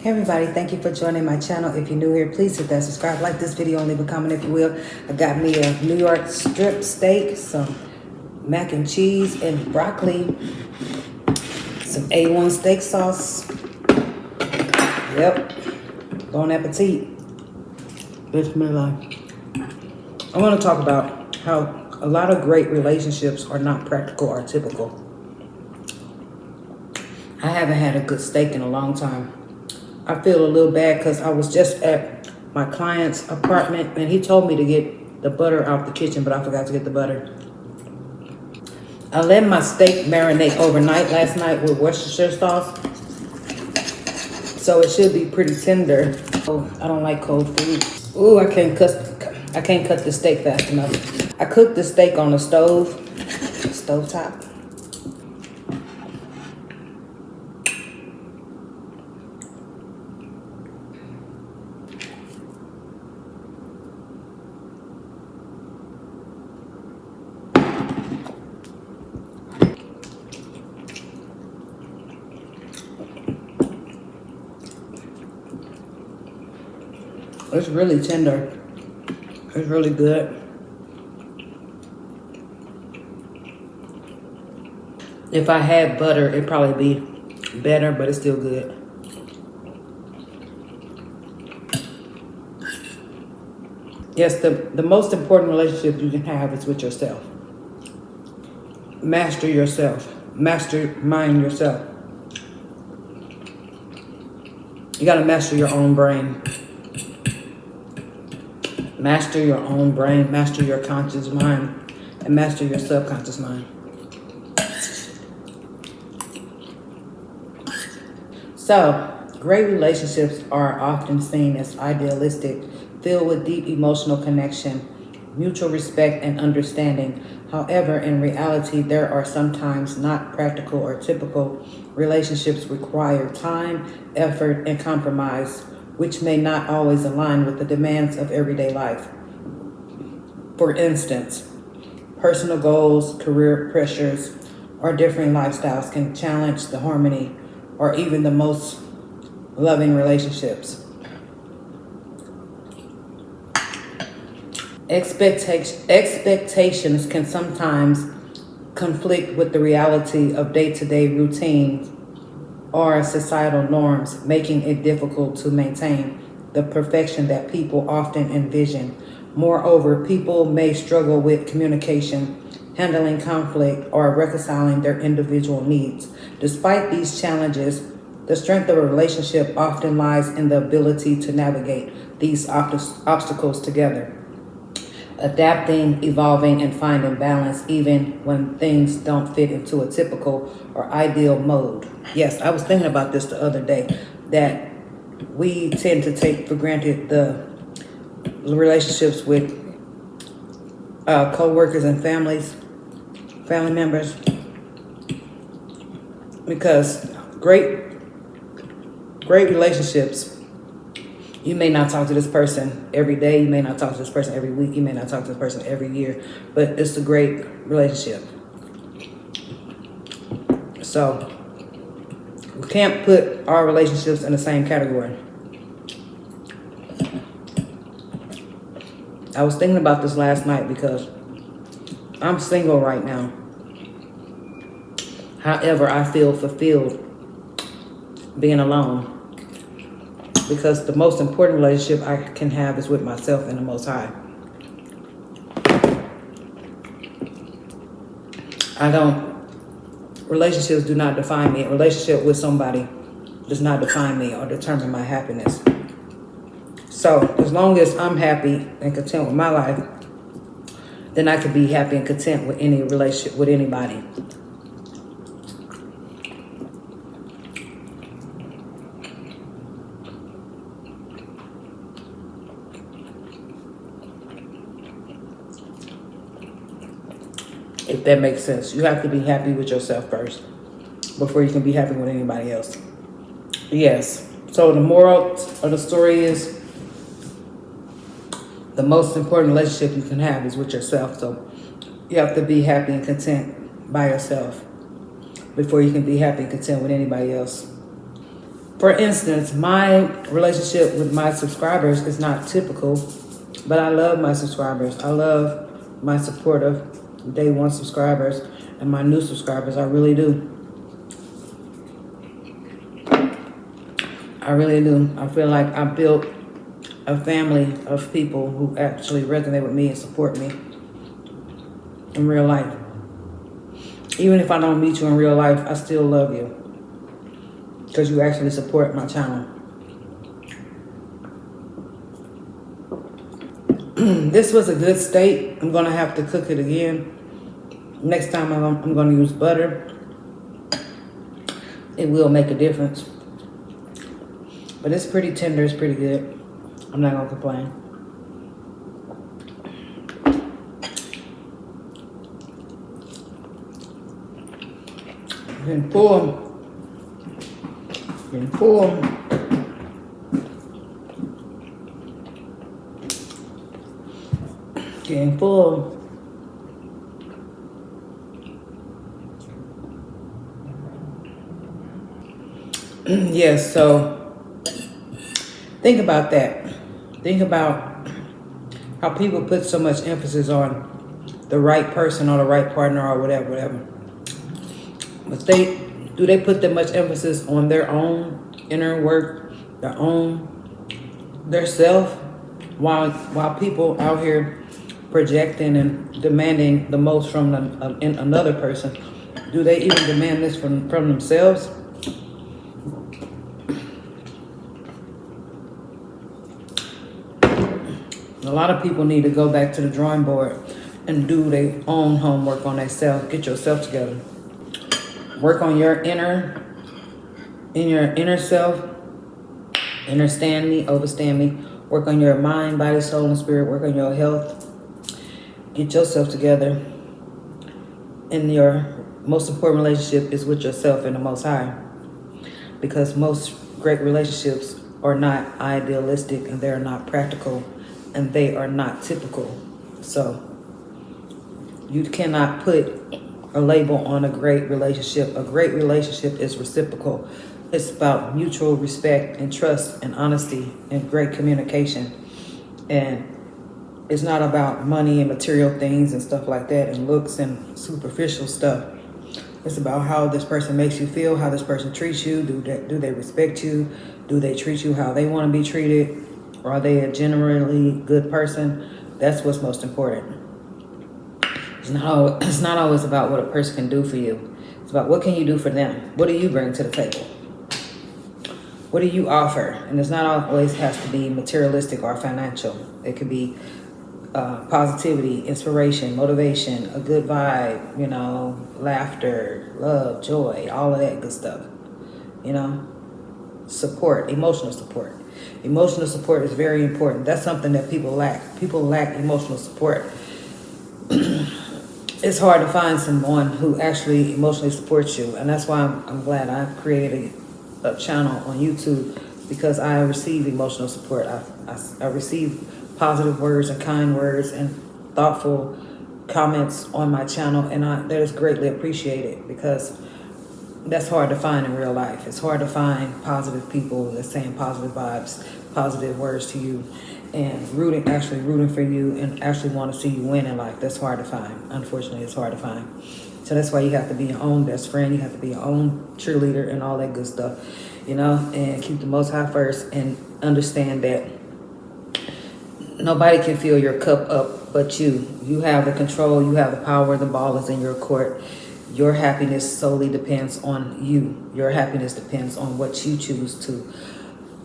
Hey everybody, thank you for joining my channel. If you're new here, please hit that subscribe, like this video, and leave a comment if you will. I got me a New York strip steak, some mac and cheese and broccoli, some A1 steak sauce. Yep, bon appetit. Bismillah. I want to talk about how a lot of great relationships are not practical or typical. I haven't had a good steak in a long time. I feel a little bad because I was just at my client's apartment and he told me to get the butter out the kitchen, but I forgot to get the butter. I let my steak marinate overnight last night with Worcestershire sauce, so it should be pretty tender. Oh, I don't like cold food. Ooh, I can't cut the steak fast enough. I cooked the steak on the stove top. It's really tender. It's really good. If I had butter, it'd probably be better, but it's still good. Yes, the most important relationship you can have is with yourself. Master yourself. Mastermind yourself. You gotta master your own brain. Master your own brain, master your conscious mind, and master your subconscious mind. So, great relationships are often seen as idealistic, filled with deep emotional connection, mutual respect, and understanding. However, in reality, there are sometimes not practical or typical. Relationships require time, effort, and compromise, which may not always align with the demands of everyday life. For instance, personal goals, career pressures, or differing lifestyles can challenge the harmony or even the most loving relationships. Expectations can sometimes conflict with the reality of day-to-day routines or societal norms, making it difficult to maintain the perfection that people often envision. Moreover, people may struggle with communication, handling conflict, or reconciling their individual needs. Despite these challenges, the strength of a relationship often lies in the ability to navigate these obstacles together, adapting, evolving, and finding balance even when things don't fit into a typical or ideal mode. Yes, I was thinking about this the other day, that we tend to take for granted the relationships with co-workers and family members, because great relationships, you may not talk to this person every day, you may not talk to this person every week, you may not talk to this person every year, but it's a great relationship. So we can't put our relationships in the same category. I was thinking about this last night because I'm single right now. However, I feel fulfilled being alone, because the most important relationship I can have is with myself and the Most High. Relationships do not define me. A relationship with somebody does not define me or determine my happiness. So as long as I'm happy and content with my life, then I can be happy and content with any relationship with anybody. If that makes sense. You have to be happy with yourself first before you can be happy with anybody else. Yes. So the moral of the story is, the most important relationship you can have is with yourself. So you have to be happy and content by yourself before you can be happy and content with anybody else. For instance, my relationship with my subscribers is not typical, but I love my subscribers. I love my supportive day one subscribers and my new subscribers. I really do. I really do. I feel like I built a family of people who actually resonate with me and support me in real life. Even if I don't meet you in real life, I still love you because you actually support my channel. This was a good steak. I'm gonna have to cook it again. Next time I'm gonna use butter. It will make a difference. But it's pretty tender, it's pretty good. I'm not gonna complain. Getting full. Getting full. Getting full. Yes, so think about that. Think about how people put so much emphasis on the right person or the right partner or whatever. But do they put that much emphasis on their own inner work, their self, while people out here projecting and demanding the most from another person? Do they even demand this from themselves? A lot of people need to go back to the drawing board and do their own homework on themselves. Get yourself together. Work on your inner self. Understand me, overstand me. Work on your mind, body, soul, and spirit. Work on your health. Get yourself together. And your most important relationship is with yourself and the Most High. Because most great relationships are not idealistic and they're not practical and they are not typical. So you cannot put a label on a great relationship. A great relationship is reciprocal. It's about mutual respect and trust and honesty and great communication. And it's not about money and material things and stuff like that and looks and superficial stuff. It's about how this person makes you feel, how this person treats you. Do they respect you? Do they treat you how they want to be treated? Or are they a generally good person? That's what's most important. It's not always about what a person can do for you. It's about what can you do for them? What do you bring to the table? What do you offer? And it's not always has to be materialistic or financial. It could be positivity, inspiration, motivation, a good vibe, laughter, love, joy, all of that good stuff. Support, emotional support. Emotional support is very important. That's something that people lack. People lack emotional support. It's hard to find someone who actually emotionally supports you. And that's why I'm glad I've created a channel on YouTube, because I receive emotional support. I receive positive words and kind words and thoughtful comments on my channel. And that is greatly appreciated, because that's hard to find in real life. It's hard to find positive people that's saying positive vibes, positive words to you, and actually rooting for you and actually want to see you win in life. That's hard to find. Unfortunately, it's hard to find. So that's why you have to be your own best friend. You have to be your own cheerleader and all that good stuff, and keep the Most High first and understand that nobody can fill your cup up but you. You have the control. You have the power. The ball is in your court. Your happiness solely depends on you. Your happiness depends on what you choose to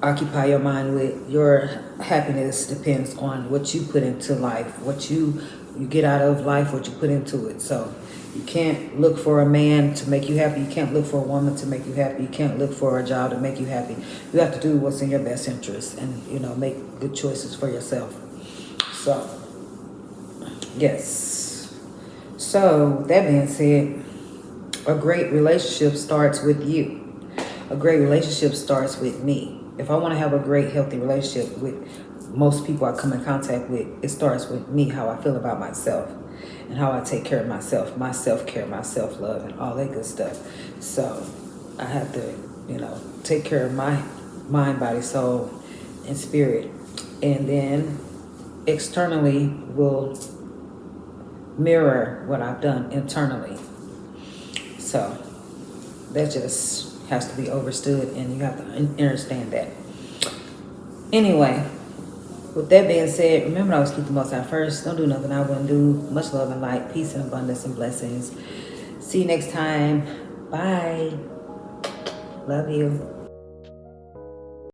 occupy your mind with. Your happiness depends on what you put into life, what you get out of life, what you put into it. So you can't look for a man to make you happy. You can't look for a woman to make you happy. You can't look for a job to make you happy. You have to do what's in your best interest and, make good choices for yourself. So, yes. So, that being said, a great relationship starts with you. A great relationship starts with me. If I want to have a great, healthy relationship with most people I come in contact with, it starts with me, how I feel about myself and how I take care of myself, my self-care, my self-love, and all that good stuff. So I have to you know, take care of my mind, body, soul, and spirit. And then externally will mirror what I've done internally. So that just has to be understood, and you have to understand that. Anyway, with that being said, remember I was keep the Most High first. Don't do nothing I wouldn't do. Much love and light, peace and abundance and blessings. See you next time. Bye. Love you.